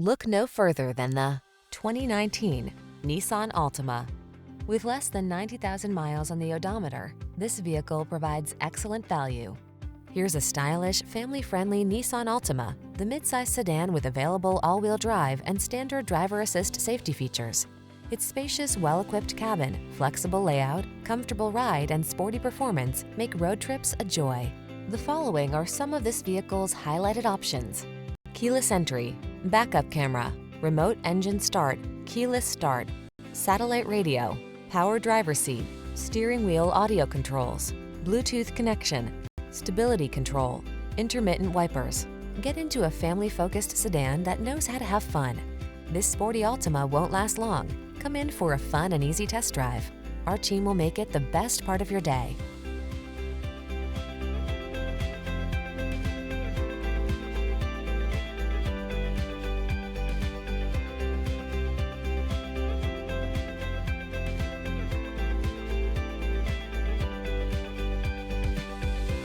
Look no further than the 2019 Nissan Altima. With less than 90,000 miles on the odometer, this vehicle provides excellent value. Here's a stylish, family-friendly Nissan Altima, the midsize sedan with available all-wheel drive and standard driver assist safety features. Its spacious, well-equipped cabin, flexible layout, comfortable ride, and sporty performance make road trips a joy. The following are some of this vehicle's highlighted options: keyless entry, backup camera, remote engine start, keyless start, satellite radio, power driver seat, steering wheel audio controls, Bluetooth connection, stability control, intermittent wipers. Get into a family-focused sedan that knows how to have fun. This sporty Altima won't last long. Come in for a fun and easy test drive. Our team will make it the best part of your day.